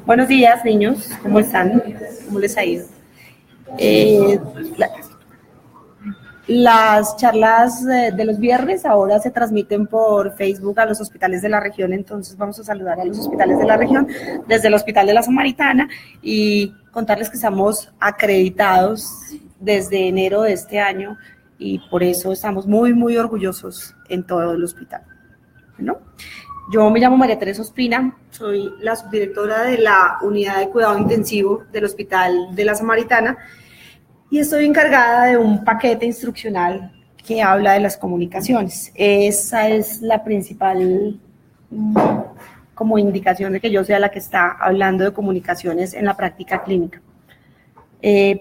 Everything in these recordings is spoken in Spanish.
Buenos días, niños. ¿Cómo están? ¿Cómo les ha ido? Las charlas de los viernes ahora se transmiten por Facebook a los hospitales de la región, entonces vamos a saludar a los hospitales de la región desde el Hospital de la Samaritana y contarles que estamos acreditados desde enero de este año y por eso estamos muy, muy orgullosos en todo el hospital. ¿No? Yo me llamo María Teresa Ospina, soy la subdirectora de la Unidad de Cuidado Intensivo del Hospital de la Samaritana y estoy encargada de un paquete instruccional que habla de las comunicaciones. Esa es la principal como indicación de que yo sea la que está hablando de comunicaciones en la práctica clínica.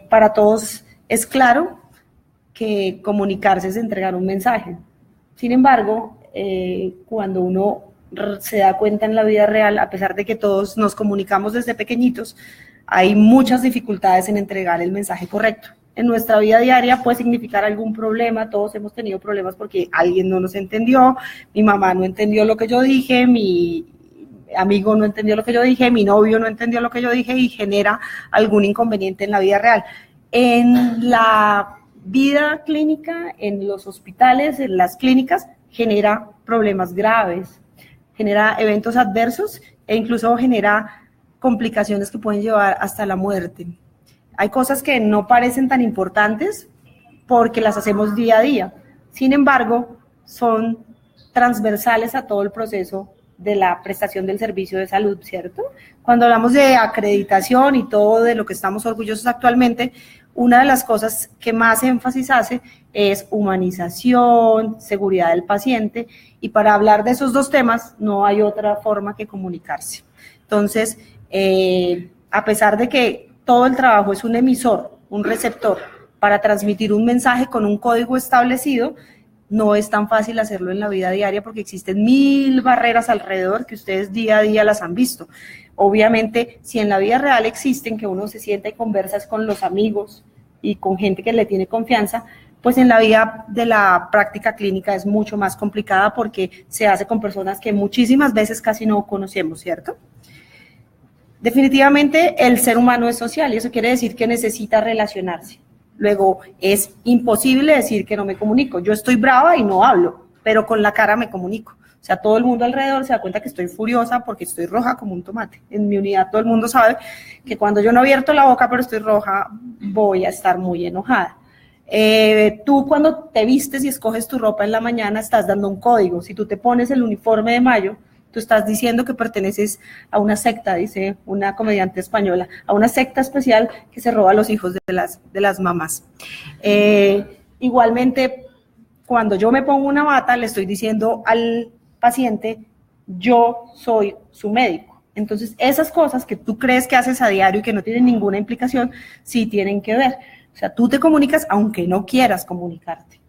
Para todos es claro que comunicarse es entregar un mensaje. Sin embargo, cuando uno se da cuenta en la vida real, a pesar de que todos nos comunicamos desde pequeñitos, hay muchas dificultades en entregar el mensaje correcto. En nuestra vida diaria puede significar algún problema, todos hemos tenido problemas porque alguien no nos entendió, mi mamá no entendió lo que yo dije, mi amigo no entendió lo que yo dije, mi novio no entendió lo que yo dije y genera algún inconveniente en la vida real. En la vida clínica, en los hospitales, en las clínicas, genera problemas graves, genera eventos adversos e incluso genera complicaciones que pueden llevar hasta la muerte. Hay cosas que no parecen tan importantes porque las hacemos día a día. Sin embargo, son transversales a todo el proceso de la prestación del servicio de salud, ¿cierto? Cuando hablamos de acreditación y todo de lo que estamos orgullosos actualmente, una de las cosas que más énfasis hace es humanización, seguridad del paciente, y para hablar de esos dos temas no hay otra forma que comunicarse. Entonces, a pesar de que todo el trabajo es un emisor, un receptor, para transmitir un mensaje con un código establecido, no es tan fácil hacerlo en la vida diaria porque existen 1000 barreras alrededor que ustedes día a día las han visto. Obviamente, si en la vida real existen, que uno se sienta y conversas con los amigos y con gente que le tiene confianza, pues en la vida de la práctica clínica es mucho más complicada porque se hace con personas que muchísimas veces casi no conocemos, ¿cierto? Definitivamente el ser humano es social y eso quiere decir que necesita relacionarse. Luego, es imposible decir que no me comunico. Yo estoy brava y no hablo, pero con la cara me comunico. O sea, todo el mundo alrededor se da cuenta que estoy furiosa porque estoy roja como un tomate. En mi unidad todo el mundo sabe que cuando yo no abierto la boca pero estoy roja, voy a estar muy enojada. Tú cuando te vistes y escoges tu ropa en la mañana estás dando un código. Si tú te pones el uniforme de mayo, tú estás diciendo que perteneces a una secta, dice una comediante española, a una secta especial que se roba a los hijos de las mamás. Igualmente, cuando yo me pongo una bata, le estoy diciendo al paciente, yo soy su médico. Entonces, esas cosas que tú crees que haces a diario y que no tienen ninguna implicación, sí tienen que ver. O sea, tú te comunicas aunque no quieras comunicarte.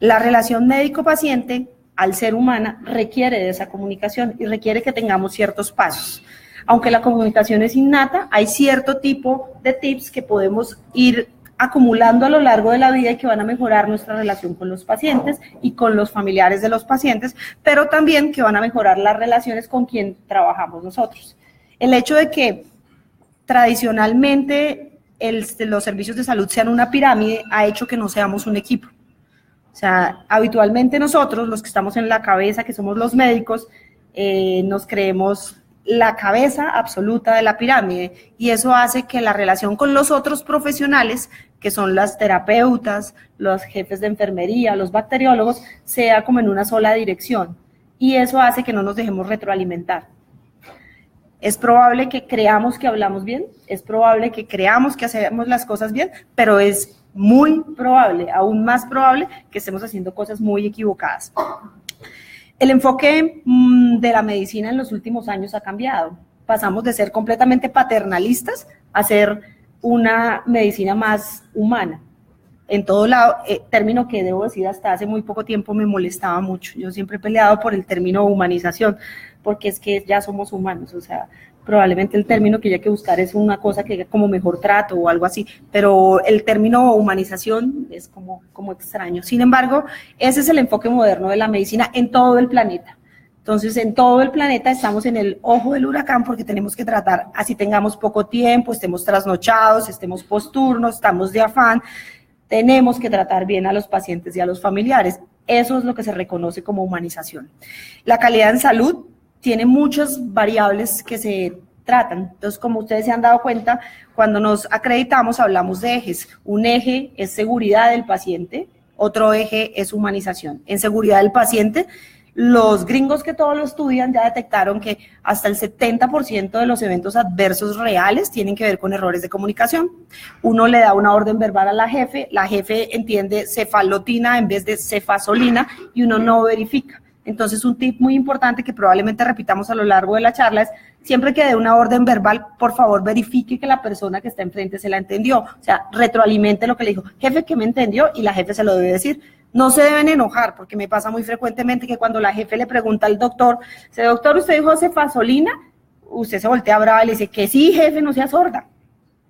La relación médico-paciente al ser humana requiere de esa comunicación y requiere que tengamos ciertos pasos. Aunque la comunicación es innata, hay cierto tipo de tips que podemos ir acumulando a lo largo de la vida y que van a mejorar nuestra relación con los pacientes y con los familiares de los pacientes, pero también que van a mejorar las relaciones con quien trabajamos nosotros. El hecho de que tradicionalmente los servicios de salud sean una pirámide ha hecho que no seamos un equipo. O sea, habitualmente nosotros, los que estamos en la cabeza, que somos los médicos, nos creemos la cabeza absoluta de la pirámide y eso hace que la relación con los otros profesionales, que son las terapeutas, los jefes de enfermería, los bacteriólogos, sea como en una sola dirección y eso hace que no nos dejemos retroalimentar. Es probable que creamos que hablamos bien, es probable que creamos que hacemos las cosas bien, pero es muy probable, aún más probable, que estemos haciendo cosas muy equivocadas. El enfoque de la medicina en los últimos años ha cambiado. Pasamos de ser completamente paternalistas a ser una medicina más humana. En todo lado, término que debo decir hasta hace muy poco tiempo me molestaba mucho. Yo siempre he peleado por el término humanización, porque es que ya somos humanos, o sea, probablemente el término que hay que buscar es una cosa que como mejor trato o algo así, pero el término humanización es como extraño. Sin embargo, ese es el enfoque moderno de la medicina en todo el planeta. Entonces, en todo el planeta estamos en el ojo del huracán porque tenemos que tratar, así tengamos poco tiempo, estemos trasnochados, estemos posturnos, estamos de afán, tenemos que tratar bien a los pacientes y a los familiares. Eso es lo que se reconoce como humanización. La calidad en salud tiene muchas variables que se tratan. Entonces, como ustedes se han dado cuenta, cuando nos acreditamos hablamos de ejes. Un eje es seguridad del paciente, otro eje es humanización. En seguridad del paciente, los gringos que todo lo estudian ya detectaron que hasta el 70% de los eventos adversos reales tienen que ver con errores de comunicación. Uno le da una orden verbal a la jefe entiende cefalotina en vez de cefasolina y uno no verifica. Entonces, un tip muy importante que probablemente repitamos a lo largo de la charla es, siempre que dé una orden verbal, por favor, verifique que la persona que está enfrente se la entendió. O sea, retroalimente lo que le dijo, jefe, ¿que me entendió? Y la jefe se lo debe decir. No se deben enojar, porque me pasa muy frecuentemente que cuando la jefe le pregunta al doctor, dice, doctor, ¿usted dijo cefasolina? Usted se voltea brava y le dice, que sí, jefe, no sea sorda.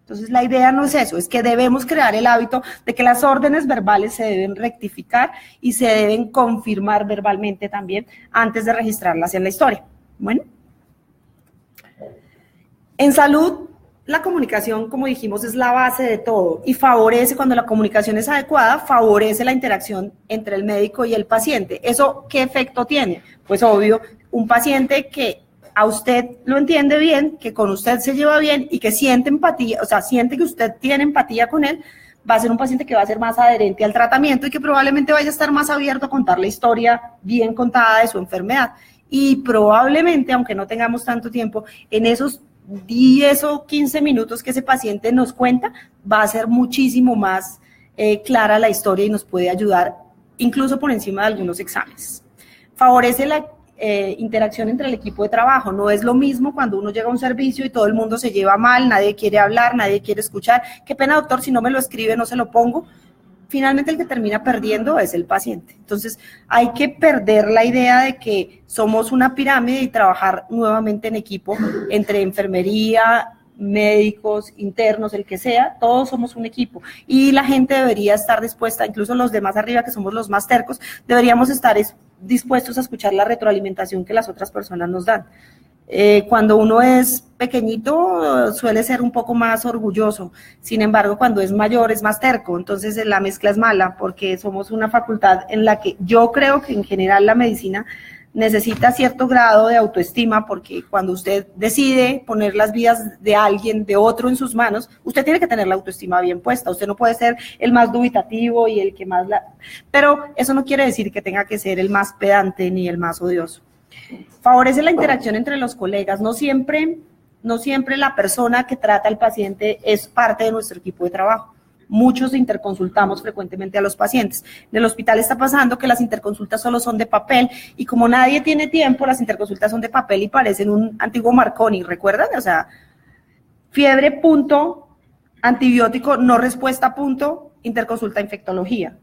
Entonces, la idea no es eso, es que debemos crear el hábito de que las órdenes verbales se deben rectificar y se deben confirmar verbalmente también antes de registrarlas en la historia. Bueno, en salud, la comunicación, como dijimos, es la base de todo y favorece, cuando la comunicación es adecuada, favorece la interacción entre el médico y el paciente. ¿Eso qué efecto tiene? Pues obvio, un paciente que a usted lo entiende bien, que con usted se lleva bien y que siente empatía, o sea, siente que usted tiene empatía con él, va a ser un paciente que va a ser más adherente al tratamiento y que probablemente vaya a estar más abierto a contar la historia bien contada de su enfermedad. Y probablemente, aunque no tengamos tanto tiempo, en esos 10 o 15 minutos que ese paciente nos cuenta, va a ser muchísimo más clara la historia y nos puede ayudar incluso por encima de algunos exámenes. Favorece la interacción entre el equipo de trabajo. No es lo mismo cuando uno llega a un servicio y todo el mundo se lleva mal, nadie quiere hablar, nadie quiere escuchar. Qué pena, doctor, si no me lo escribe, no se lo pongo. Finalmente el que termina perdiendo es el paciente. Entonces hay que perder la idea de que somos una pirámide y trabajar nuevamente en equipo entre enfermería, médicos, internos, el que sea, todos somos un equipo y la gente debería estar dispuesta, incluso los de más arriba que somos los más tercos, deberíamos estar dispuestos a escuchar la retroalimentación que las otras personas nos dan. Cuando uno es pequeñito suele ser un poco más orgulloso, sin embargo cuando es mayor es más terco, entonces la mezcla es mala porque somos una facultad en la que yo creo que en general la medicina necesita cierto grado de autoestima, porque cuando usted decide poner las vidas de alguien, de otro en sus manos, usted tiene que tener la autoestima bien puesta, usted no puede ser el más dubitativo y el que más pero eso no quiere decir que tenga que ser el más pedante ni el más odioso. Favorece la interacción entre los colegas, no siempre la persona que trata al paciente es parte de nuestro equipo de trabajo. Muchos interconsultamos frecuentemente a los pacientes. En el hospital está pasando que las interconsultas solo son de papel y como nadie tiene tiempo, las interconsultas son de papel y parecen un antiguo Marconi, ¿recuerdan? O sea, fiebre, punto, antibiótico, no respuesta, punto, interconsulta, infectología.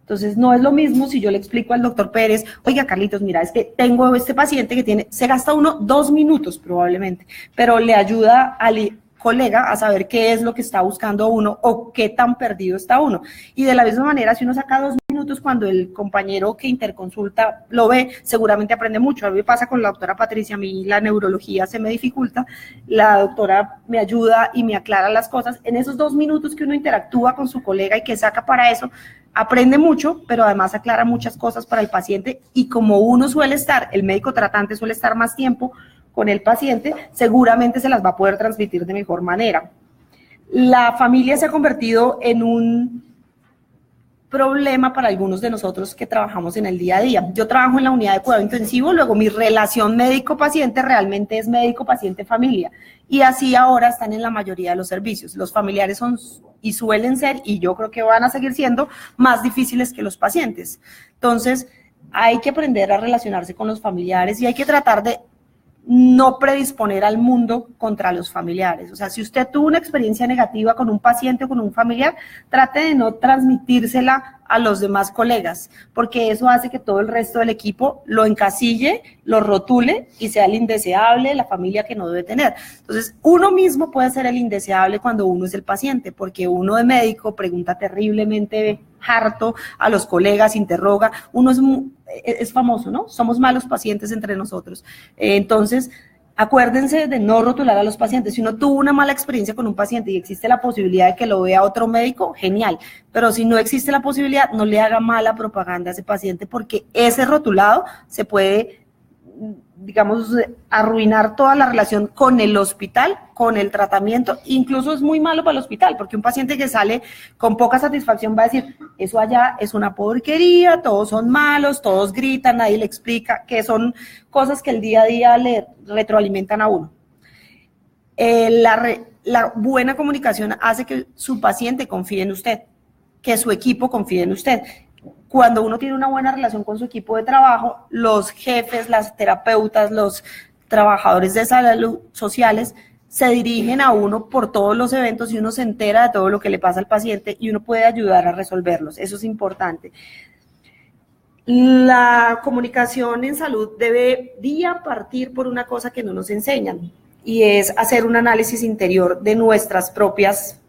Entonces, no es lo mismo si yo le explico al doctor Pérez, oiga, Carlitos, mira, es que tengo este paciente que se gasta 2 minutos probablemente, pero le ayuda al colega a saber qué es lo que está buscando uno o qué tan perdido está uno. Y de la misma manera, si uno saca 2 minutos cuando el compañero que interconsulta lo ve, seguramente aprende mucho. A mí me pasa con la doctora Patricia, a mí la neurología se me dificulta, la doctora me ayuda y me aclara las cosas. En esos 2 minutos que uno interactúa con su colega y que saca para eso, aprende mucho, pero además aclara muchas cosas para el paciente y como uno suele estar, el médico tratante suele estar más tiempo con el paciente, seguramente se las va a poder transmitir de mejor manera. La familia se ha convertido en un problema para algunos de nosotros que trabajamos en el día a día. Yo trabajo en la unidad de cuidado intensivo, luego mi relación médico-paciente realmente es médico-paciente-familia y así ahora están en la mayoría de los servicios. Los familiares son y suelen ser, y yo creo que van a seguir siendo, más difíciles que los pacientes. Entonces, hay que aprender a relacionarse con los familiares y hay que tratar de no predisponer al mundo contra los familiares. O sea, si usted tuvo una experiencia negativa con un paciente o con un familiar, trate de no transmitírsela a los demás colegas, porque eso hace que todo el resto del equipo lo encasille, lo rotule y sea el indeseable, la familia que no debe tener. Entonces, uno mismo puede ser el indeseable cuando uno es el paciente, porque uno de médico pregunta terriblemente harto a los colegas, interroga, uno es famoso, ¿no? Somos malos pacientes entre nosotros. Entonces, acuérdense de no rotular a los pacientes. Si uno tuvo una mala experiencia con un paciente y existe la posibilidad de que lo vea otro médico, genial. Pero si no existe la posibilidad, no le haga mala propaganda a ese paciente, porque ese rotulado se puede, digamos, arruinar toda la relación con el hospital, con el tratamiento. Incluso es muy malo para el hospital, porque un paciente que sale con poca satisfacción va a decir, eso allá es una porquería, todos son malos, todos gritan, nadie le explica, que son cosas que el día a día le retroalimentan a uno. La buena comunicación hace que su paciente confíe en usted, que su equipo confíe en usted. Cuando uno tiene una buena relación con su equipo de trabajo, los jefes, las terapeutas, los trabajadores de salud sociales se dirigen a uno por todos los eventos y uno se entera de todo lo que le pasa al paciente y uno puede ayudar a resolverlos. Eso es importante. La comunicación en salud debería partir por una cosa que no nos enseñan, y es hacer un análisis interior de nuestras propias,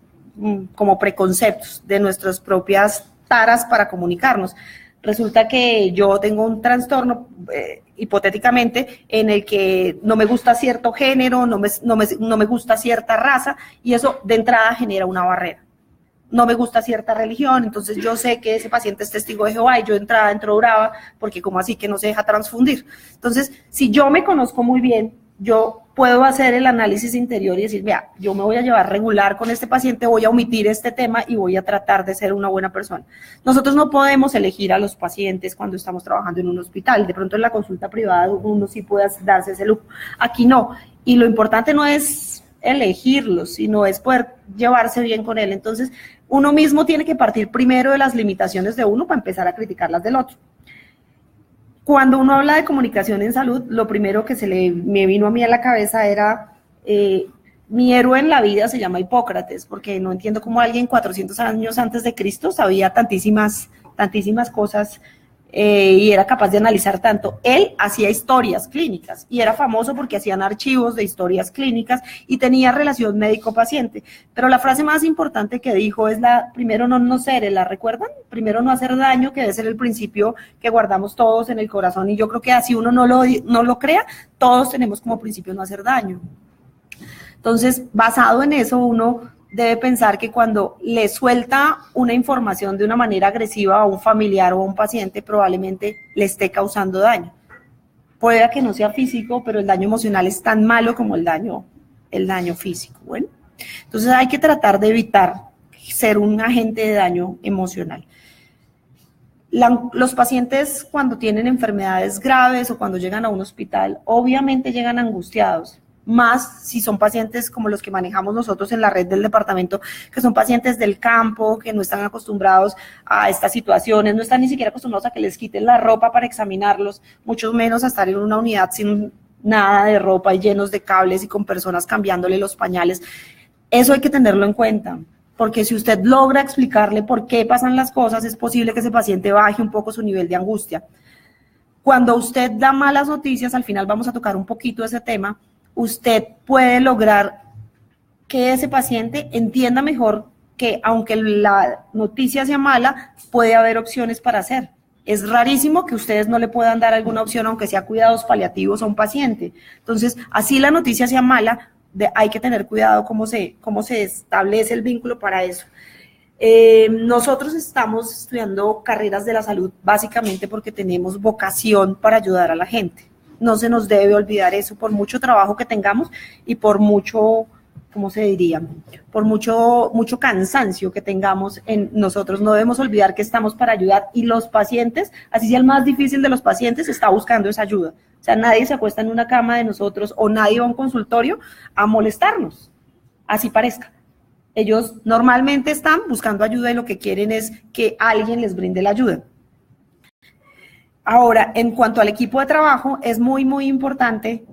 como preconceptos, de nuestras propias taras para comunicarnos. Resulta que yo tengo un trastorno, hipotéticamente, en el que no me gusta cierto género, no me gusta cierta raza, y eso de entrada genera una barrera. No me gusta cierta religión, entonces yo sé que ese paciente es testigo de Jehová y yo de entrada entro brava, porque como así que no se deja transfundir. Entonces, si yo me conozco muy bien, yo puedo hacer el análisis interior y decir, mira, yo me voy a llevar regular con este paciente, voy a omitir este tema y voy a tratar de ser una buena persona. Nosotros no podemos elegir a los pacientes cuando estamos trabajando en un hospital. De pronto en la consulta privada uno sí puede darse ese lujo. Aquí no. Y lo importante no es elegirlos, sino es poder llevarse bien con él. Entonces, uno mismo tiene que partir primero de las limitaciones de uno para empezar a criticar las del otro. Cuando uno habla de comunicación en salud, lo primero que me vino a mí a la cabeza era, mi héroe en la vida se llama Hipócrates, porque no entiendo cómo alguien 400 años antes de Cristo sabía tantísimas cosas y era capaz de analizar tanto. Él hacía historias clínicas y era famoso porque hacían archivos de historias clínicas y tenía relación médico-paciente. Pero la frase más importante que dijo es primero no nocere, ¿la recuerdan? Primero no hacer daño, que debe ser el principio que guardamos todos en el corazón, y yo creo que así uno no lo crea, todos tenemos como principio no hacer daño. Entonces, basado en eso, uno debe pensar que cuando le suelta una información de una manera agresiva a un familiar o a un paciente, probablemente le esté causando daño. Puede que no sea físico, pero el daño emocional es tan malo como el daño físico. Bueno, entonces hay que tratar de evitar ser un agente de daño emocional. Los pacientes, cuando tienen enfermedades graves o cuando llegan a un hospital, obviamente llegan angustiados, más si son pacientes como los que manejamos nosotros en la red del departamento, que son pacientes del campo, que no están acostumbrados a estas situaciones, no están ni siquiera acostumbrados a que les quiten la ropa para examinarlos, mucho menos a estar en una unidad sin nada de ropa y llenos de cables y con personas cambiándole los pañales. Eso hay que tenerlo en cuenta, porque si usted logra explicarle por qué pasan las cosas, es posible que ese paciente baje un poco su nivel de angustia. Cuando usted da malas noticias, al final vamos a tocar un poquito ese tema, usted puede lograr que ese paciente entienda mejor que aunque la noticia sea mala, puede haber opciones para hacer. Es rarísimo que ustedes no le puedan dar alguna opción, aunque sea cuidados paliativos a un paciente. Entonces, así la noticia sea mala, hay que tener cuidado cómo se establece el vínculo para eso. Nosotros estamos estudiando carreras de la salud básicamente porque tenemos vocación para ayudar a la gente. No se nos debe olvidar eso, por mucho trabajo que tengamos y por mucho, ¿cómo se diría? Por mucho cansancio que tengamos en nosotros. No debemos olvidar que estamos para ayudar, y los pacientes, así sea el más difícil de los pacientes, está buscando esa ayuda. O sea, nadie se acuesta en una cama de nosotros o nadie va a un consultorio a molestarnos, así parezca. Ellos normalmente están buscando ayuda y lo que quieren es que alguien les brinde la ayuda. Ahora, en cuanto al equipo de trabajo, es muy, muy importante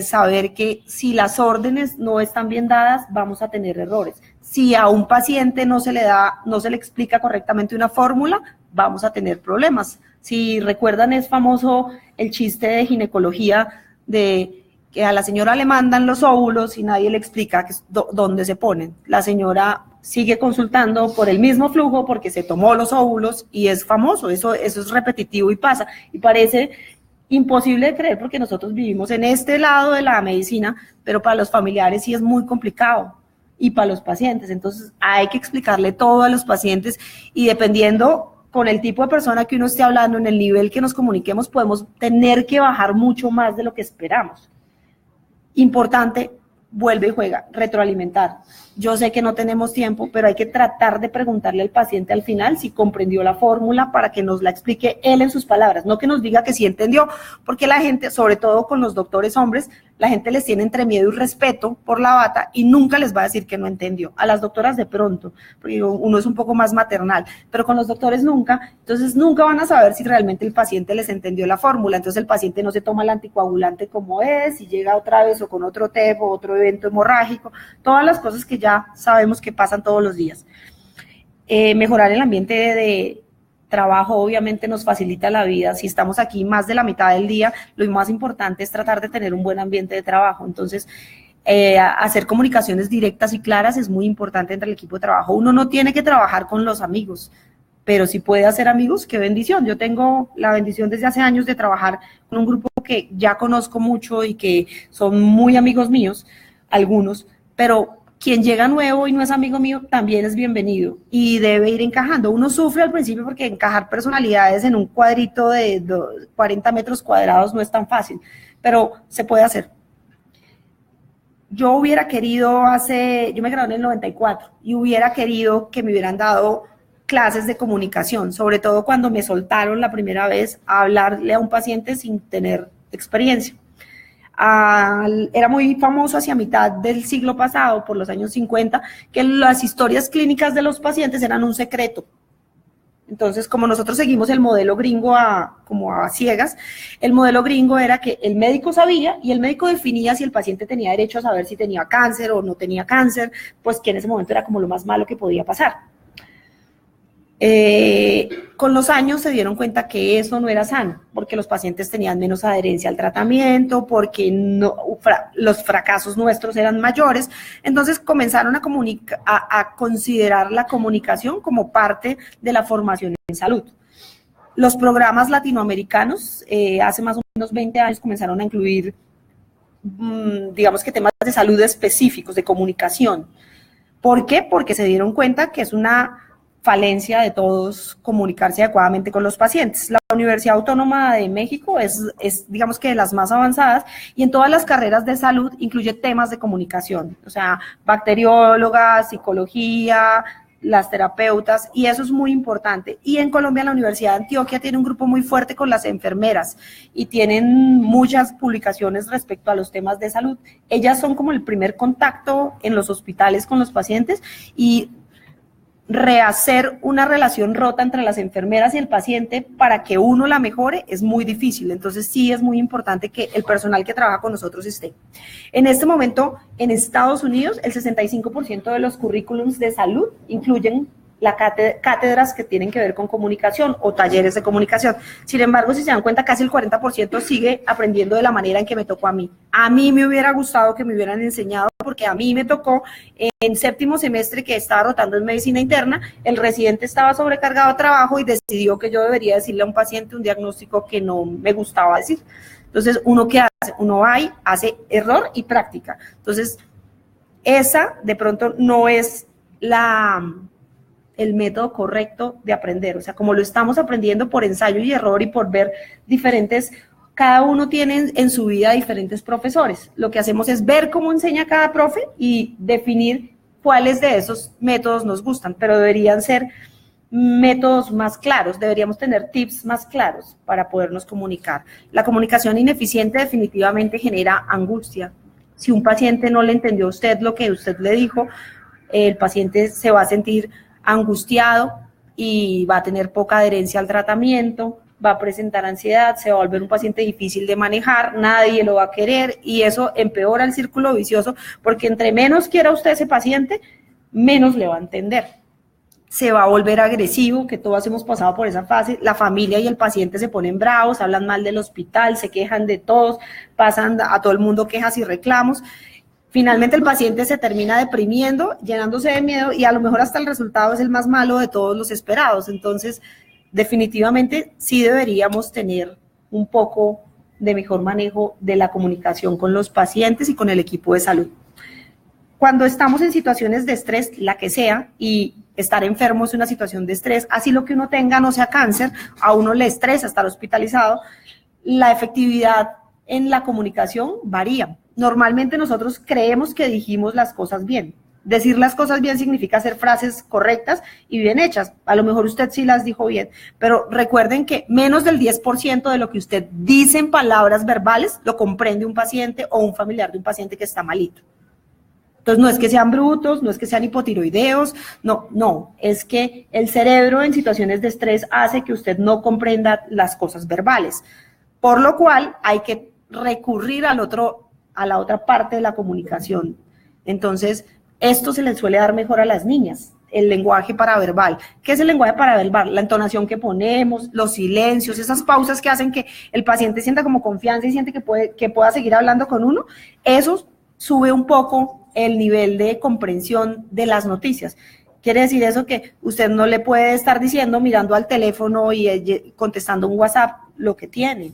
saber que si las órdenes no están bien dadas, vamos a tener errores. Si a un paciente no se le explica correctamente una fórmula, vamos a tener problemas. Si recuerdan, es famoso el chiste de ginecología de que a la señora le mandan los óvulos y nadie le explica dónde se ponen. La señora sigue consultando por el mismo flujo porque se tomó los óvulos y es famoso, eso es repetitivo y pasa, y parece imposible de creer porque nosotros vivimos en este lado de la medicina, pero para los familiares sí es muy complicado y para los pacientes, entonces hay que explicarle todo a los pacientes y dependiendo con el tipo de persona que uno esté hablando, en el nivel que nos comuniquemos, podemos tener que bajar mucho más de lo que esperamos. Importante, vuelve y juega, retroalimentar. Yo sé que no tenemos tiempo, pero hay que tratar de preguntarle al paciente al final si comprendió la fórmula para que nos la explique él en sus palabras, no que nos diga que sí entendió, porque la gente, sobre todo con los doctores hombres, la gente les tiene entre miedo y respeto por la bata y nunca les va a decir que no entendió. A las doctoras de pronto, porque uno es un poco más maternal, pero con los doctores nunca, entonces nunca van a saber si realmente el paciente les entendió la fórmula, entonces el paciente no se toma el anticoagulante como es, y llega otra vez o con otro TEP o otro evento hemorrágico, todas las cosas que ya sabemos que pasan todos los días. Mejorar el ambiente de trabajo obviamente nos facilita la vida. Si estamos aquí más de la mitad del día, lo más importante es tratar de tener un buen ambiente de trabajo. Entonces, hacer comunicaciones directas y claras es muy importante entre el equipo de trabajo. Uno no tiene que trabajar con los amigos, pero si puede hacer amigos, qué bendición. Yo tengo la bendición desde hace años de trabajar con un grupo que ya conozco mucho y que son muy amigos míos, algunos, pero quien llega nuevo y no es amigo mío también es bienvenido y debe ir encajando. Uno sufre al principio porque encajar personalidades en un cuadrito de 40 metros cuadrados no es tan fácil, pero se puede hacer. Yo hubiera querido yo me gradué en el 94 y hubiera querido que me hubieran dado clases de comunicación, sobre todo cuando me soltaron la primera vez a hablarle a un paciente sin tener experiencia. Era muy famoso hacia mitad del siglo pasado, por los años 50, que las historias clínicas de los pacientes eran un secreto. Entonces, como nosotros seguimos el modelo gringo como a ciegas, el modelo gringo era que el médico sabía y el médico definía si el paciente tenía derecho a saber si tenía cáncer o no tenía cáncer, pues que en ese momento era como lo más malo que podía pasar. Con los años se dieron cuenta que eso no era sano, porque los pacientes tenían menos adherencia al tratamiento, porque los fracasos nuestros eran mayores, entonces comenzaron a considerar la comunicación como parte de la formación en salud. Los programas latinoamericanos, hace más o menos 20 años, comenzaron a incluir, digamos que temas de salud específicos, de comunicación. ¿Por qué? Porque se dieron cuenta que es una falencia de todos comunicarse adecuadamente con los pacientes. La Universidad Autónoma de México es digamos que de las más avanzadas y en todas las carreras de salud incluye temas de comunicación, o sea, bacterióloga, psicología, las terapeutas, y eso es muy importante. Y en Colombia la Universidad de Antioquia tiene un grupo muy fuerte con las enfermeras y tienen muchas publicaciones respecto a los temas de salud. Ellas son como el primer contacto en los hospitales con los pacientes y rehacer una relación rota entre las enfermeras y el paciente para que uno la mejore es muy difícil, entonces sí es muy importante que el personal que trabaja con nosotros esté. En este momento, en Estados Unidos, el 65% de los currículums de salud incluyen cátedras que tienen que ver con comunicación o talleres de comunicación. Sin embargo, si se dan cuenta, casi el 40% sigue aprendiendo de la manera en que me tocó a mí. A mí me hubiera gustado que me hubieran enseñado, porque a mí me tocó en séptimo semestre que estaba rotando en medicina interna, el residente estaba sobrecargado de trabajo y decidió que yo debería decirle a un paciente un diagnóstico que no me gustaba decir. Entonces, ¿uno qué hace? Uno va y hace error y práctica. Entonces, esa de pronto no es el método correcto de aprender, o sea, como lo estamos aprendiendo por ensayo y error y por ver diferentes, cada uno tiene en su vida diferentes profesores. Lo que hacemos es ver cómo enseña cada profe y definir cuáles de esos métodos nos gustan, pero deberían ser métodos más claros, deberíamos tener tips más claros para podernos comunicar. La comunicación ineficiente definitivamente genera angustia. Si un paciente no le entendió a usted lo que usted le dijo, el paciente se va a sentir angustiado y va a tener poca adherencia al tratamiento, va a presentar ansiedad, se va a volver un paciente difícil de manejar, nadie lo va a querer y eso empeora el círculo vicioso porque entre menos quiera usted ese paciente, menos le va a entender. Se va a volver agresivo, que todos hemos pasado por esa fase, la familia y el paciente se ponen bravos, hablan mal del hospital, se quejan de todos, pasan a todo el mundo quejas y reclamos. Finalmente el paciente se termina deprimiendo, llenándose de miedo y a lo mejor hasta el resultado es el más malo de todos los esperados. Entonces, definitivamente sí deberíamos tener un poco de mejor manejo de la comunicación con los pacientes y con el equipo de salud. Cuando estamos en situaciones de estrés, la que sea, y estar enfermo es una situación de estrés, así lo que uno tenga no sea cáncer, a uno le estresa estar hospitalizado, la efectividad en la comunicación varía. Normalmente nosotros creemos que dijimos las cosas bien. Decir las cosas bien significa hacer frases correctas y bien hechas. A lo mejor usted sí las dijo bien, pero recuerden que menos del 10% de lo que usted dice en palabras verbales lo comprende un paciente o un familiar de un paciente que está malito. Entonces, no es que sean brutos, no es que sean hipotiroideos, no, es que el cerebro en situaciones de estrés hace que usted no comprenda las cosas verbales, por lo cual hay que recurrir a la otra parte de la comunicación. Entonces, esto se le suele dar mejor a las niñas, el lenguaje paraverbal. ¿Qué es el lenguaje paraverbal? La entonación que ponemos, los silencios, esas pausas que hacen que el paciente sienta como confianza y siente que pueda seguir hablando con uno, eso sube un poco el nivel de comprensión de las noticias. Quiere decir eso que usted no le puede estar diciendo, mirando al teléfono y contestando un WhatsApp, lo que tiene.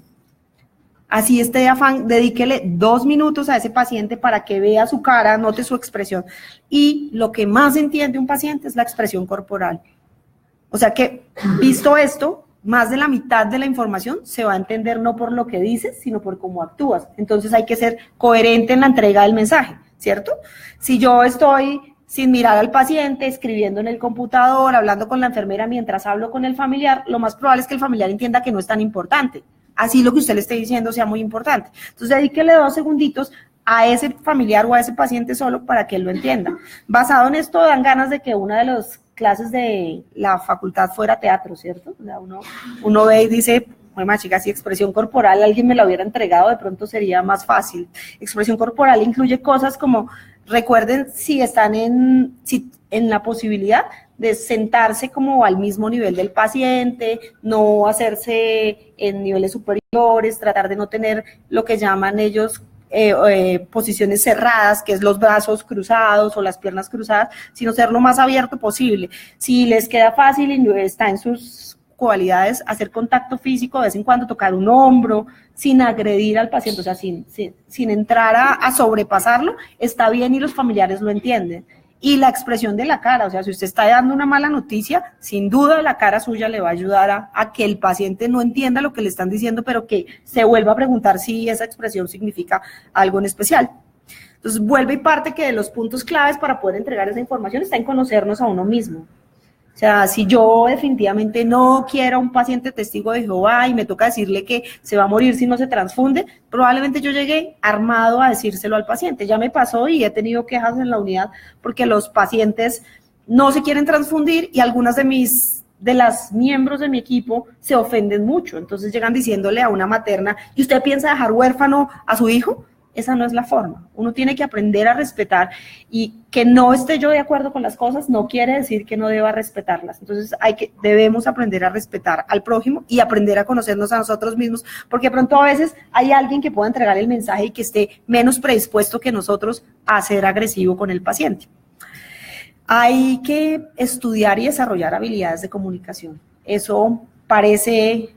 Así esté de afán, dedíquele 2 minutos a ese paciente para que vea su cara, note su expresión. Y lo que más entiende un paciente es la expresión corporal. O sea que, visto esto, más de la mitad de la información se va a entender no por lo que dices, sino por cómo actúas. Entonces hay que ser coherente en la entrega del mensaje, ¿cierto? Si yo estoy sin mirar al paciente, escribiendo en el computador, hablando con la enfermera mientras hablo con el familiar, lo más probable es que el familiar entienda que no es tan importante. Así lo que usted le esté diciendo sea muy importante. Entonces dedíquele 2 segunditos a ese familiar o a ese paciente solo para que él lo entienda. Basado en esto, dan ganas de que una de las clases de la facultad fuera teatro, ¿cierto? O sea, uno ve y dice, bueno, chica, si expresión corporal alguien me la hubiera entregado, de pronto sería más fácil. Expresión corporal incluye cosas como, recuerden si están en la posibilidad de sentarse como al mismo nivel del paciente, no hacerse en niveles superiores, tratar de no tener lo que llaman ellos posiciones cerradas, que es los brazos cruzados o las piernas cruzadas, sino ser lo más abierto posible. Si les queda fácil y está en sus cualidades hacer contacto físico, de vez en cuando tocar un hombro, sin agredir al paciente, o sea, sin entrar a sobrepasarlo, está bien y los familiares lo entienden. Y la expresión de la cara, o sea, si usted está dando una mala noticia, sin duda la cara suya le va a ayudar a que el paciente no entienda lo que le están diciendo, pero que se vuelva a preguntar si esa expresión significa algo en especial. Entonces, vuelve y parte que de los puntos claves para poder entregar esa información está en conocernos a uno mismo. O sea, si yo definitivamente no quiero a un paciente testigo de Jehová y me toca decirle que se va a morir si no se transfunde, probablemente yo llegué armado a decírselo al paciente. Ya me pasó y he tenido quejas en la unidad porque los pacientes no se quieren transfundir y algunas de las miembros de mi equipo se ofenden mucho. Entonces llegan diciéndole a una materna, ¿y usted piensa dejar huérfano a su hijo? Esa no es la forma. Uno tiene que aprender a respetar y que no esté yo de acuerdo con las cosas no quiere decir que no deba respetarlas. Entonces debemos aprender a respetar al prójimo y aprender a conocernos a nosotros mismos, porque de pronto a veces hay alguien que pueda entregar el mensaje y que esté menos predispuesto que nosotros a ser agresivo con el paciente. Hay que estudiar y desarrollar habilidades de comunicación. Eso parece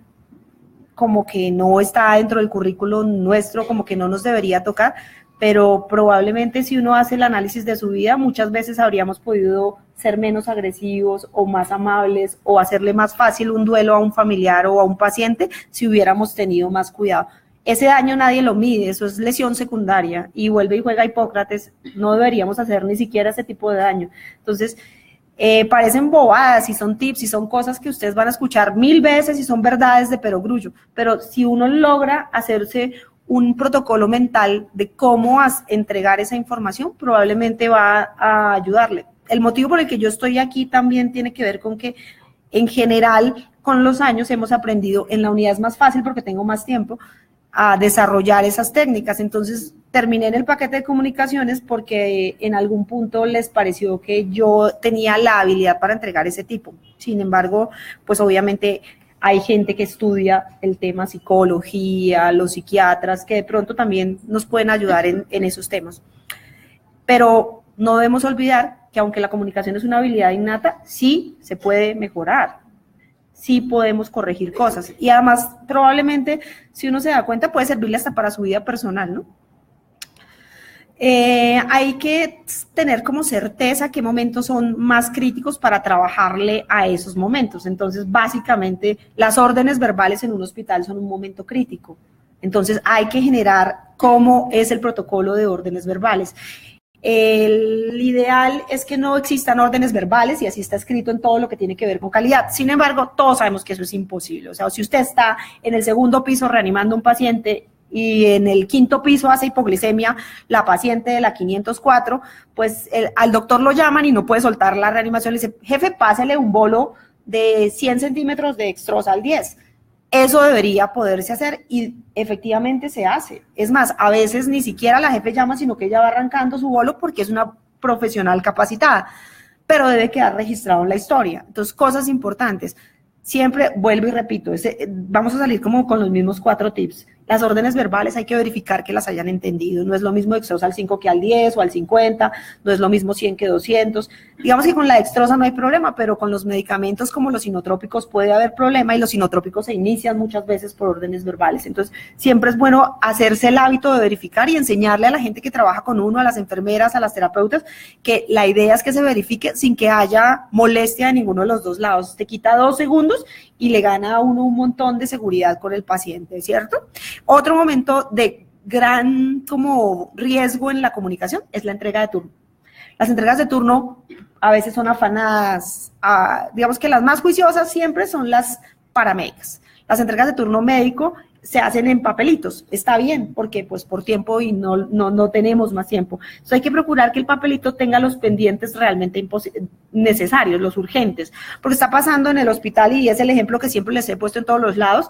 como que no está dentro del currículum nuestro, como que no nos debería tocar, pero probablemente si uno hace el análisis de su vida, muchas veces habríamos podido ser menos agresivos o más amables o hacerle más fácil un duelo a un familiar o a un paciente si hubiéramos tenido más cuidado. Ese daño nadie lo mide, eso es lesión secundaria y vuelve y juega Hipócrates, no deberíamos hacer ni siquiera ese tipo de daño. Entonces, parecen bobadas y son tips y son cosas que ustedes van a escuchar 1000 veces y son verdades de perogrullo, pero si uno logra hacerse un protocolo mental de cómo entregar esa información, probablemente va a ayudarle. El motivo por el que yo estoy aquí también tiene que ver con que en general con los años hemos aprendido, en la unidad es más fácil porque tengo más tiempo, a desarrollar esas técnicas. Entonces terminé en el paquete de comunicaciones porque en algún punto les pareció que yo tenía la habilidad para entregar ese tipo. Sin embargo, pues obviamente hay gente que estudia el tema psicología, los psiquiatras, que de pronto también nos pueden ayudar en esos temas. pero no debemos olvidar que aunque la comunicación es una habilidad innata, sí se puede mejorar, sí podemos corregir cosas, y además probablemente, si uno se da cuenta, puede servirle hasta para su vida personal, ¿no? Hay que tener como certeza qué momentos son más críticos para trabajarle a esos momentos. Entonces, básicamente, las órdenes verbales en un hospital son un momento crítico. Entonces, hay que generar cómo es el protocolo de órdenes verbales. El ideal es que no existan órdenes verbales y así está escrito en todo lo que tiene que ver con calidad. Sin embargo, todos sabemos que eso es imposible. O sea, si usted está en el segundo piso reanimando a un paciente y en el quinto piso hace hipoglicemia la paciente de la 504, pues al doctor lo llaman y no puede soltar la reanimación. Le dice, jefe, pásele un bolo de 100 centímetros de dextrosa al 10. Eso debería poderse hacer y efectivamente se hace. Es más, a veces ni siquiera la jefe llama, sino que ella va arrancando su bolo porque es una profesional capacitada, pero debe quedar registrado en la historia. Entonces, cosas importantes. Siempre vuelvo y repito, vamos a salir como con los mismos 4 tips. Las órdenes verbales hay que verificar que las hayan entendido. No es lo mismo dextrosa al 5 que al 10 o al 50, no es lo mismo 100 que 200. Digamos que con la dextrosa no hay problema, pero con los medicamentos como los inotrópicos puede haber problema y los inotrópicos se inician muchas veces por órdenes verbales. Entonces, siempre es bueno hacerse el hábito de verificar y enseñarle a la gente que trabaja con uno, a las enfermeras, a las terapeutas, que la idea es que se verifique sin que haya molestia de ninguno de los dos lados. Te quita 2 segundos y le gana a uno un montón de seguridad con el paciente, ¿cierto? Otro momento de gran como riesgo en la comunicación es la entrega de turno. Las entregas de turno a veces son afanadas, digamos que las más juiciosas siempre son las paramédicas. Las entregas de turno médico se hacen en papelitos, está bien, porque pues por tiempo y no tenemos más tiempo. Entonces hay que procurar que el papelito tenga los pendientes realmente necesarios, los urgentes, porque está pasando en el hospital y es el ejemplo que siempre les he puesto en todos los lados,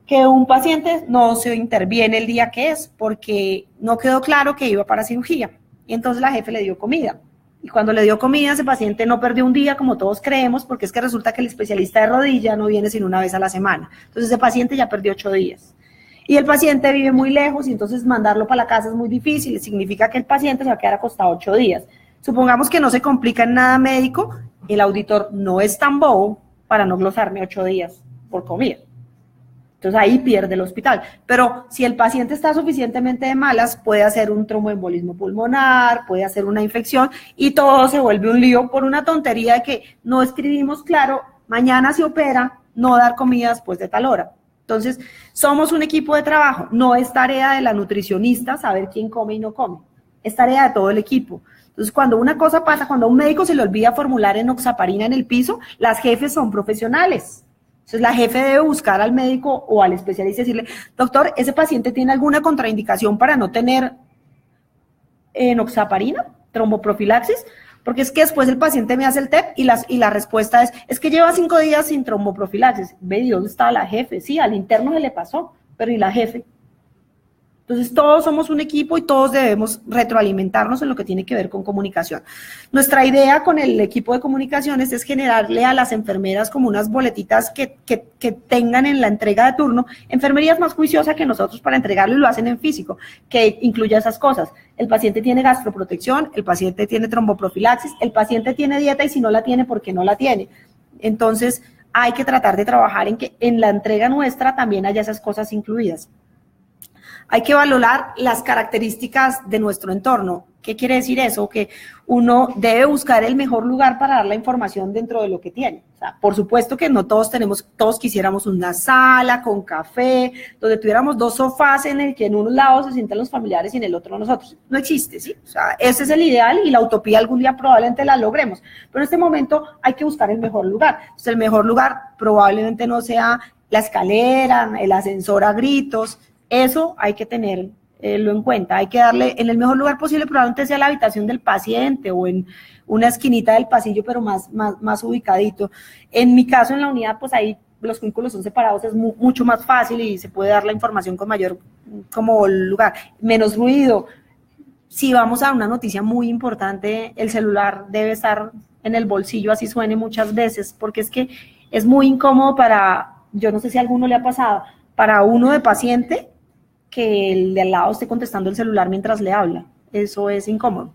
que un paciente no se interviene el día que es, porque no quedó claro que iba para cirugía, y entonces la jefe le dio comida. Y cuando le dio comida, ese paciente no perdió un día como todos creemos, porque es que resulta que el especialista de rodilla no viene sino una vez a la semana. Entonces ese paciente ya perdió 8 días. Y el paciente vive muy lejos y entonces mandarlo para la casa es muy difícil. Significa que el paciente se va a quedar acostado 8 días. Supongamos que no se complica en nada médico, el auditor no es tan bobo para no glosarme 8 días por comida. Entonces ahí pierde el hospital. Pero si el paciente está suficientemente de malas, puede hacer un tromboembolismo pulmonar, puede hacer una infección y todo se vuelve un lío por una tontería de que no escribimos claro, mañana se opera, no dar comida después de tal hora. Entonces, somos un equipo de trabajo, no es tarea de la nutricionista saber quién come y no come, es tarea de todo el equipo. Entonces, cuando una cosa pasa, cuando a un médico se le olvida formular enoxaparina en el piso, las jefes son profesionales. Entonces, la jefe debe buscar al médico o al especialista y decirle, doctor, ¿ese paciente tiene alguna contraindicación para no tener enoxaparina, tromboprofilaxis? Porque es que después el paciente me hace el TEP y la respuesta es que lleva 5 días sin tromboprofilaxis. Ve, ¿y dónde está la jefe? Sí, al interno se le pasó, pero ¿y la jefe? Entonces, todos somos un equipo y todos debemos retroalimentarnos en lo que tiene que ver con comunicación. Nuestra idea con el equipo de comunicaciones es generarle a las enfermeras como unas boletitas que tengan en la entrega de turno. Enfermería es más juiciosa que nosotros para entregarlo y lo hacen en físico, que incluya esas cosas. El paciente tiene gastroprotección, el paciente tiene tromboprofilaxis, el paciente tiene dieta y si no la tiene, ¿por qué no la tiene? Entonces, hay que tratar de trabajar en que en la entrega nuestra también haya esas cosas incluidas. Hay que valorar las características de nuestro entorno. ¿Qué quiere decir eso? Que uno debe buscar el mejor lugar para dar la información dentro de lo que tiene. O sea, por supuesto que no todos quisiéramos una sala con café, donde tuviéramos 2 sofás en el que en un lado se sientan los familiares y en el otro nosotros. No existe, ¿sí? O sea, ese es el ideal y la utopía algún día probablemente la logremos. Pero en este momento hay que buscar el mejor lugar. Entonces, el mejor lugar probablemente no sea la escalera, el ascensor a gritos. Eso hay que tenerlo en cuenta, hay que darle en el mejor lugar posible, probablemente sea la habitación del paciente o en una esquinita del pasillo, pero más ubicadito. En mi caso, en la unidad, pues ahí los cubículos son separados, es mucho más fácil y se puede dar la información con mayor como lugar, menos ruido. Si vamos a una noticia muy importante, el celular debe estar en el bolsillo, así suene muchas veces, porque es que es muy incómodo yo no sé si a alguno le ha pasado, para uno de paciente, que el de al lado esté contestando el celular mientras le habla. eso es incómodo.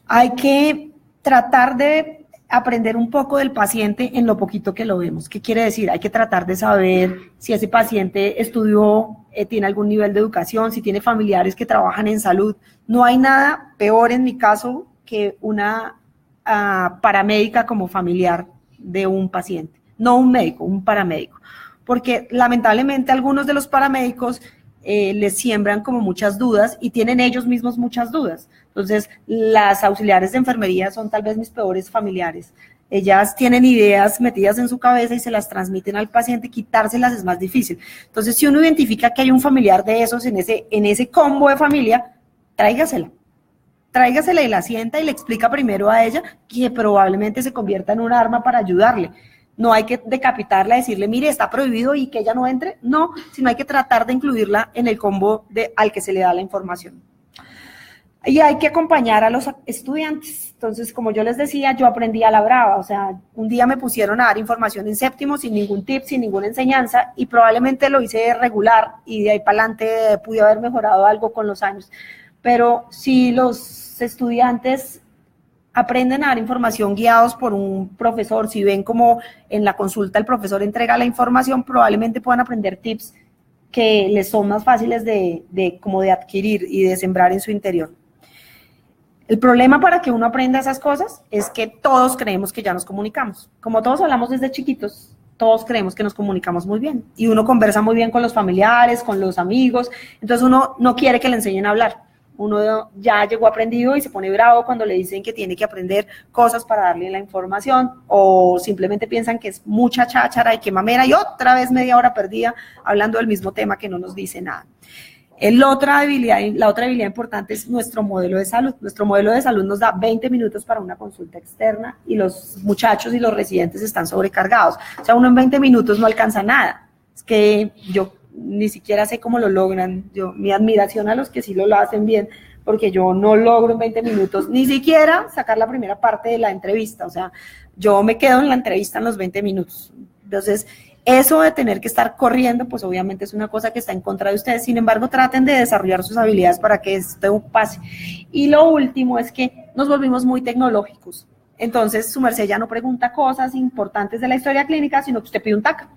Hay que tratar de aprender un poco del paciente en lo poquito que lo vemos. ¿Qué quiere decir? Hay que tratar de saber si ese paciente estudió, tiene algún nivel de educación, si tiene familiares que trabajan en salud. No hay nada peor en mi caso que una paramédica como familiar de un paciente. No un médico, un paramédico. Porque lamentablemente algunos de los paramédicos les siembran como muchas dudas y tienen ellos mismos muchas dudas. Entonces, las auxiliares de enfermería son tal vez mis peores familiares. Ellas tienen ideas metidas en su cabeza y se las transmiten al paciente, quitárselas es más difícil. Entonces, si uno identifica que hay un familiar de esos en ese combo de familia, tráigasela y la sienta y le explica primero a ella que probablemente se convierta en un arma para ayudarle. No hay que decapitarla, decirle, mire, está prohibido y que ella no entre. No, sino hay que tratar de incluirla en el combo al que se le da la información. Y hay que acompañar a los estudiantes. Entonces, como yo les decía, yo aprendí a la brava. O sea, un día me pusieron a dar información en séptimo sin ningún tip, sin ninguna enseñanza, y probablemente lo hice regular y de ahí para adelante pude haber mejorado algo con los años. Pero si los estudiantes aprenden a dar información guiados por un profesor, si ven como en la consulta el profesor entrega la información, probablemente puedan aprender tips que les son más fáciles de adquirir y de sembrar en su interior. El problema para que uno aprenda esas cosas es que todos creemos que ya nos comunicamos. Como todos hablamos desde chiquitos, todos creemos que nos comunicamos muy bien. Y uno conversa muy bien con los familiares, con los amigos, entonces uno no quiere que le enseñen a hablar. Uno ya llegó aprendido y se pone bravo cuando le dicen que tiene que aprender cosas para darle la información, o simplemente piensan que es mucha cháchara y que mamera y otra vez media hora perdida hablando del mismo tema que no nos dice nada. La otra habilidad importante es nuestro modelo de salud. Nuestro modelo de salud nos da 20 minutos para una consulta externa y los muchachos y los residentes están sobrecargados. O sea, uno en 20 minutos no alcanza nada. Es que yo ni siquiera sé cómo lo logran. Mi admiración a los que sí lo hacen bien, porque yo no logro en 20 minutos ni siquiera sacar la primera parte de la entrevista. O sea, yo me quedo en la entrevista en los 20 minutos. Entonces, eso de tener que estar corriendo, pues obviamente es una cosa que está en contra de ustedes. Sin embargo, traten de desarrollar sus habilidades para que esto pase. Y lo último es que nos volvimos muy tecnológicos. Entonces, su merced ya no pregunta cosas importantes de la historia clínica, sino que usted pide un TAC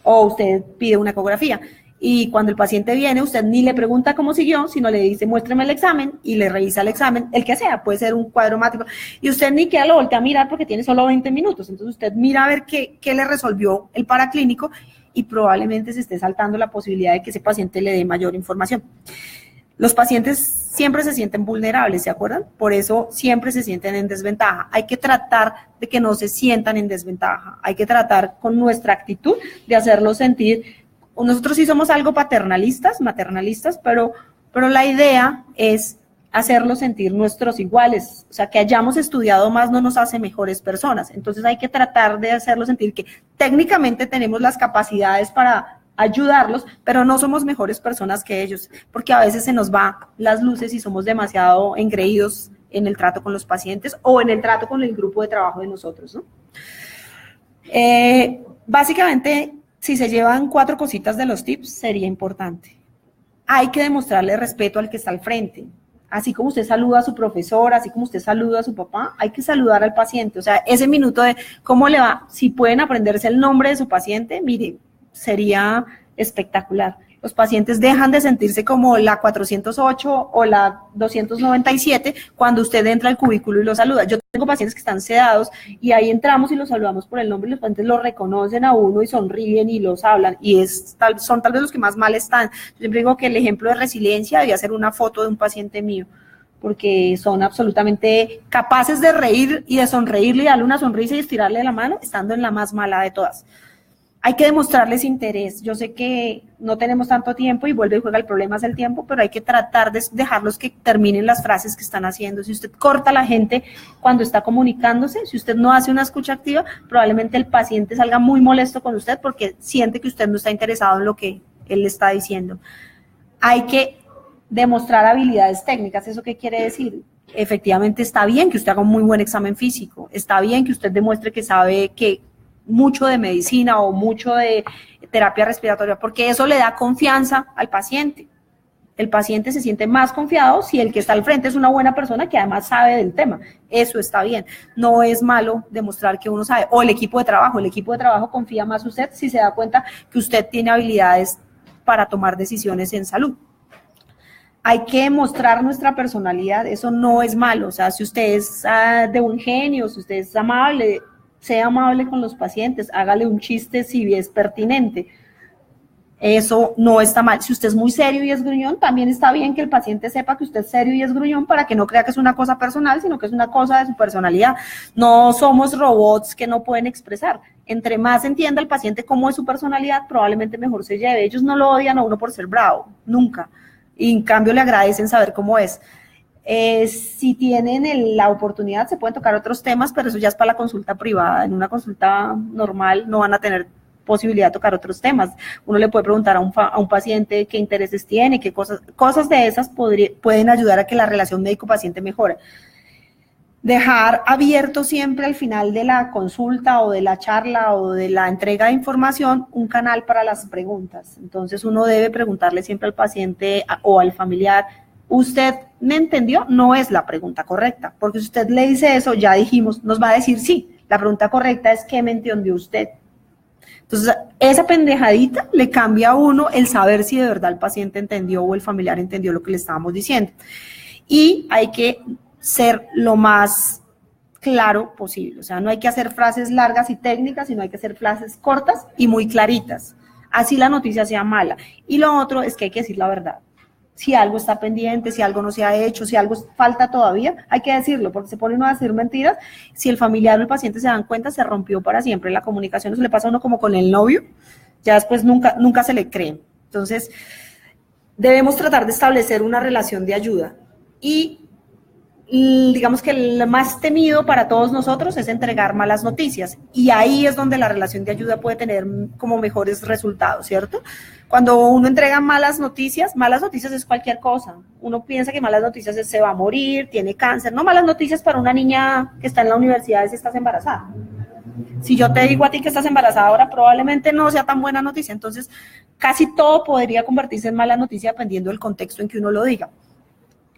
o usted pide una ecografía. Y cuando el paciente viene, usted ni le pregunta cómo siguió, sino le dice, muéstreme el examen, y le revisa el examen, el que sea, puede ser un cuadro mático, y usted ni queda lo voltea a mirar porque tiene solo 20 minutos, entonces usted mira a ver qué le resolvió el paraclínico, y probablemente se esté saltando la posibilidad de que ese paciente le dé mayor información. Los pacientes siempre se sienten vulnerables, ¿se acuerdan? Por eso siempre se sienten en desventaja. Hay que tratar de que no se sientan en desventaja, hay que tratar con nuestra actitud de hacerlos sentir. Nosotros sí somos algo maternalistas, pero la idea es hacerlos sentir nuestros iguales. O sea, que hayamos estudiado más no nos hace mejores personas. Entonces hay que tratar de hacerlos sentir que técnicamente tenemos las capacidades para ayudarlos, pero no somos mejores personas que ellos, porque a veces se nos van las luces y somos demasiado engreídos en el trato con los pacientes o en el trato con el grupo de trabajo de nosotros, ¿no? Básicamente, si se llevan 4 cositas de los tips, sería importante. Hay que demostrarle respeto al que está al frente. Así como usted saluda a su profesor, así como usted saluda a su papá, hay que saludar al paciente. O sea, ese minuto de cómo le va, si pueden aprenderse el nombre de su paciente, mire, sería espectacular. Los pacientes dejan de sentirse como la 408 o la 297 cuando usted entra al cubículo y lo saluda. Yo tengo pacientes que están sedados y ahí entramos y los saludamos por el nombre y los pacientes lo reconocen a uno y sonríen y los hablan y son tal vez los que más mal están. Yo siempre digo que el ejemplo de resiliencia debía ser una foto de un paciente mío, porque son absolutamente capaces de reír y de sonreírle y darle una sonrisa y estirarle la mano estando en la más mala de todas. Hay que demostrarles interés. Yo sé que no tenemos tanto tiempo y vuelve y juega, el problema es el tiempo, pero hay que tratar de dejarlos que terminen las frases que están haciendo. Si usted corta a la gente cuando está comunicándose, si usted no hace una escucha activa, probablemente el paciente salga muy molesto con usted porque siente que usted no está interesado en lo que él le está diciendo. Hay que demostrar habilidades técnicas. ¿Eso qué quiere decir? Efectivamente está bien que usted haga un muy buen examen físico, está bien que usted demuestre que sabe que mucho de medicina o mucho de terapia respiratoria, porque eso le da confianza al paciente. El paciente se siente más confiado si el que está al frente es una buena persona que además sabe del tema. Eso está bien. No es malo demostrar que uno sabe. O el equipo de trabajo confía más en usted si se da cuenta que usted tiene habilidades para tomar decisiones en salud. Hay que mostrar nuestra personalidad, eso no es malo. O sea, si usted es de buen genio, si usted es amable, sea amable con los pacientes, hágale un chiste si es pertinente. Eso no está mal. Si usted es muy serio y es gruñón, también está bien que el paciente sepa que usted es serio y es gruñón para que no crea que es una cosa personal, sino que es una cosa de su personalidad. No somos robots que no pueden expresar. Entre más entienda el paciente cómo es su personalidad, probablemente mejor se lleve. Ellos no lo odian a uno por ser bravo, nunca. Y en cambio le agradecen saber cómo es. Si tienen la oportunidad, se pueden tocar otros temas, pero eso ya es para la consulta privada. En una consulta normal no van a tener posibilidad de tocar otros temas. Uno le puede preguntar a un paciente qué intereses tiene, qué cosas de esas pueden ayudar a que la relación médico-paciente mejore. Dejar abierto siempre al final de la consulta o de la charla o de la entrega de información un canal para las preguntas. Entonces uno debe preguntarle siempre al paciente o al familiar, ¿usted me entendió? No es la pregunta correcta, porque si usted le dice eso, ya dijimos, nos va a decir sí. La pregunta correcta es ¿qué me entendió usted? Entonces, esa pendejadita le cambia a uno el saber si de verdad el paciente entendió o el familiar entendió lo que le estábamos diciendo. Y hay que ser lo más claro posible. O sea, no hay que hacer frases largas y técnicas, sino hay que hacer frases cortas y muy claritas. Así la noticia sea mala. Y lo otro es que hay que decir la verdad. Si algo está pendiente, si algo no se ha hecho, si algo falta todavía, hay que decirlo, porque se pone uno a decir mentiras. Si el familiar o el paciente se dan cuenta, se rompió para siempre la comunicación. Eso le pasa a uno como con el novio, ya después nunca se le cree. Entonces, debemos tratar de establecer una relación de ayuda. Y digamos que el más temido para todos nosotros es entregar malas noticias. Y ahí es donde la relación de ayuda puede tener como mejores resultados, ¿cierto? Cuando uno entrega malas noticias es cualquier cosa. Uno piensa que malas noticias es se va a morir, tiene cáncer. No, malas noticias para una niña que está en la universidad es si estás embarazada. Si yo te digo a ti que estás embarazada ahora, probablemente no sea tan buena noticia. Entonces, casi todo podría convertirse en mala noticia dependiendo del contexto en que uno lo diga.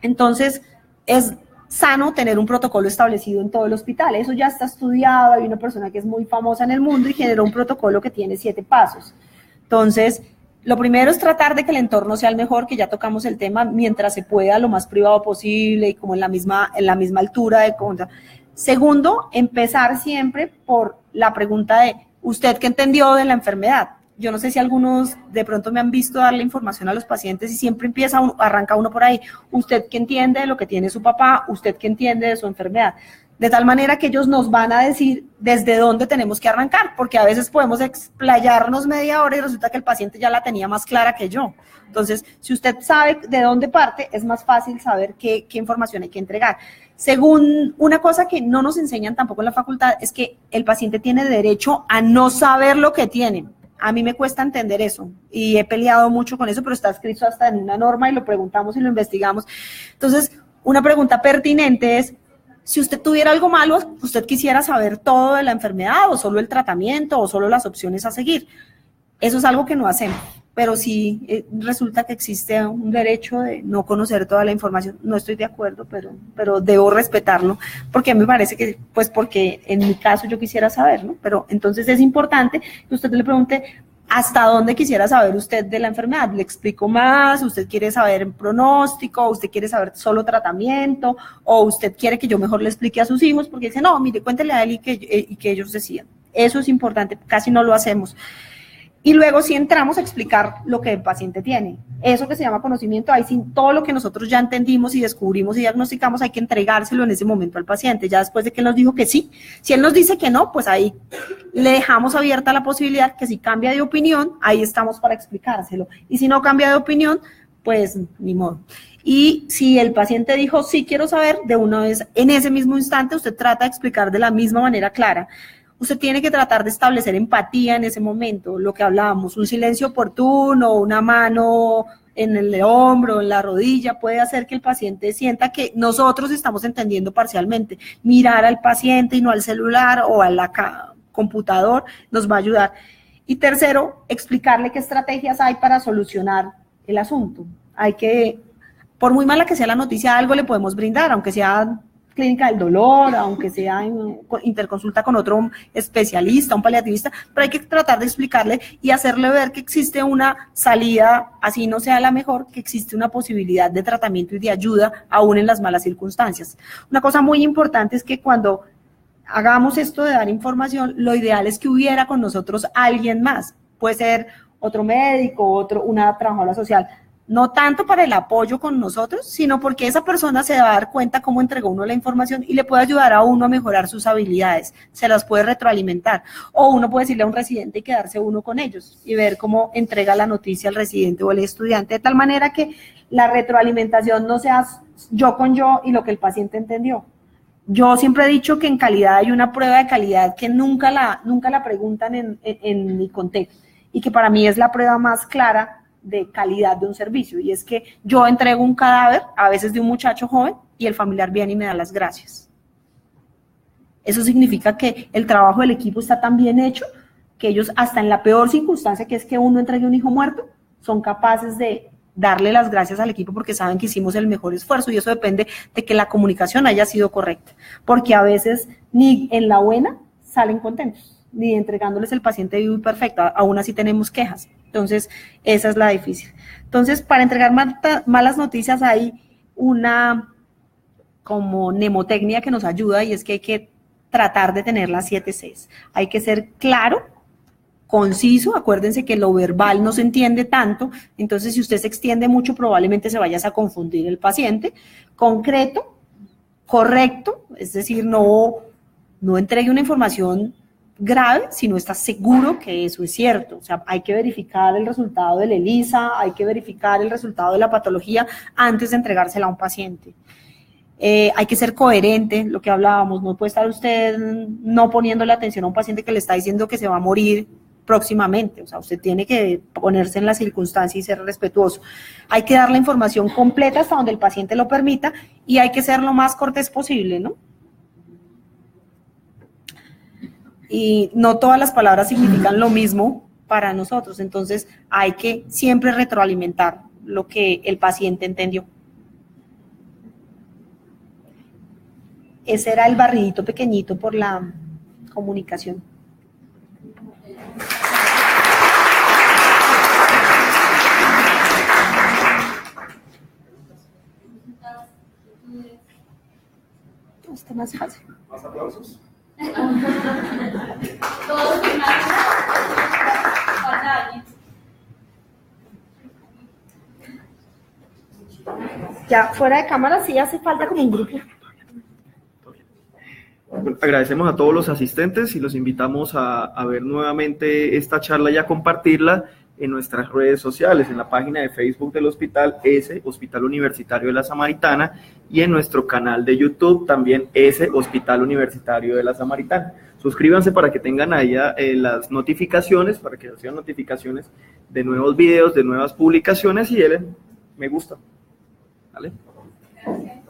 Entonces, es sano tener un protocolo establecido en todo el hospital. Eso ya está estudiado, hay una persona que es muy famosa en el mundo y generó un protocolo que tiene 7 pasos. Entonces, lo primero es tratar de que el entorno sea el mejor, que ya tocamos el tema, mientras se pueda, lo más privado posible y como en la misma altura de conta. Segundo, empezar siempre por la pregunta de, ¿usted qué entendió de la enfermedad? Yo no sé si algunos de pronto me han visto darle información a los pacientes y siempre arranca uno por ahí. ¿Usted qué entiende de lo que tiene su papá? ¿Usted qué entiende de su enfermedad? De tal manera que ellos nos van a decir desde dónde tenemos que arrancar, porque a veces podemos explayarnos media hora y resulta que el paciente ya la tenía más clara que yo. Entonces, si usted sabe de dónde parte, es más fácil saber qué información hay que entregar. Según una cosa que no nos enseñan tampoco en la facultad, es que el paciente tiene derecho a no saber lo que tiene. A mí me cuesta entender eso y he peleado mucho con eso, pero está escrito hasta en una norma y lo preguntamos y lo investigamos. Entonces, una pregunta pertinente es, si usted tuviera algo malo, ¿usted quisiera saber todo de la enfermedad o solo el tratamiento o solo las opciones a seguir? Eso es algo que no hacemos, pero sí resulta que existe un derecho de no conocer toda la información. No estoy de acuerdo, pero debo respetarlo, porque a mí me parece que, pues porque en mi caso yo quisiera saber, ¿no? Pero entonces es importante que usted le pregunte hasta dónde quisiera saber usted de la enfermedad. Le explico más, usted quiere saber pronóstico, usted quiere saber solo tratamiento, o usted quiere que yo mejor le explique a sus hijos, porque dice, no, mire, cuéntele a él y que ellos decidan. Eso es importante, casi no lo hacemos. Y luego sí entramos a explicar lo que el paciente tiene. Eso que se llama conocimiento, ahí sí, todo lo que nosotros ya entendimos y descubrimos y diagnosticamos, hay que entregárselo en ese momento al paciente, ya después de que él nos dijo que sí. Si él nos dice que no, pues ahí le dejamos abierta la posibilidad que si cambia de opinión, ahí estamos para explicárselo. Y si no cambia de opinión, pues ni modo. Y si el paciente dijo, sí quiero saber, de una vez, en ese mismo instante, usted trata de explicar de la misma manera clara. Usted tiene que tratar de establecer empatía en ese momento, lo que hablábamos, un silencio oportuno, una mano en el hombro, en la rodilla, puede hacer que el paciente sienta que nosotros estamos entendiendo parcialmente. Mirar al paciente y no al celular o al computador nos va a ayudar. Y tercero, explicarle qué estrategias hay para solucionar el asunto. hay que, por muy mala que sea la noticia, algo le podemos brindar, aunque sea clínica del dolor, aunque sea en interconsulta con otro especialista, un paliativista, pero hay que tratar de explicarle y hacerle ver que existe una salida, así no sea la mejor, que existe una posibilidad de tratamiento y de ayuda aún en las malas circunstancias. Una cosa muy importante es que cuando hagamos esto de dar información, lo ideal es que hubiera con nosotros alguien más, puede ser otro médico, una trabajadora social, no tanto para el apoyo con nosotros, sino porque esa persona se va a dar cuenta cómo entregó uno la información y le puede ayudar a uno a mejorar sus habilidades, se las puede retroalimentar. O uno puede decirle a un residente y quedarse uno con ellos y ver cómo entrega la noticia al residente o el estudiante, de tal manera que la retroalimentación no sea yo con yo y lo que el paciente entendió. Yo siempre he dicho que en calidad hay una prueba de calidad que nunca la preguntan en mi contexto y que para mí es la prueba más clara de calidad de un servicio, y es que yo entrego un cadáver, a veces de un muchacho joven, y el familiar viene y me da las gracias. Eso significa que el trabajo del equipo está tan bien hecho que ellos, hasta en la peor circunstancia, que es que uno entregue un hijo muerto, son capaces de darle las gracias al equipo porque saben que hicimos el mejor esfuerzo, y eso depende de que la comunicación haya sido correcta, porque a veces ni en la buena salen contentos, ni entregándoles el paciente vivo y perfecto, aún así tenemos quejas. Entonces, esa es la difícil. Entonces, para entregar malas noticias hay una como mnemotecnia que nos ayuda, y es que hay que tratar de tener las 7 Cs. Hay que ser claro, conciso, acuérdense que lo verbal no se entiende tanto, entonces si usted se extiende mucho probablemente se vaya a confundir el paciente. Concreto, correcto, es decir, no entregue una información grave si no está seguro que eso es cierto. O sea, hay que verificar el resultado del ELISA, hay que verificar el resultado de la patología antes de entregársela a un paciente. Hay que ser coherente, lo que hablábamos, no puede estar usted no poniéndole atención a un paciente que le está diciendo que se va a morir próximamente. O sea, usted tiene que ponerse en la circunstancia y ser respetuoso. Hay que dar la información completa hasta donde el paciente lo permita, y hay que ser lo más cortés posible, ¿no? Y no todas las palabras significan lo mismo para nosotros, entonces hay que siempre retroalimentar lo que el paciente entendió. Ese era el barridito pequeñito por la comunicación. Está más fácil. ¿Más aplausos? Todos firmaron. Ya fuera de cámara sí hace falta como un grupo. Bueno, agradecemos a todos los asistentes y los invitamos a ver nuevamente esta charla y a compartirla en nuestras redes sociales, en la página de Facebook del Hospital S, Hospital Universitario de la Samaritana, y en nuestro canal de YouTube también S, Hospital Universitario de la Samaritana. Suscríbanse para que tengan ahí las notificaciones, para que reciban notificaciones de nuevos videos, de nuevas publicaciones, y denle me gusta. ¿Vale? Gracias.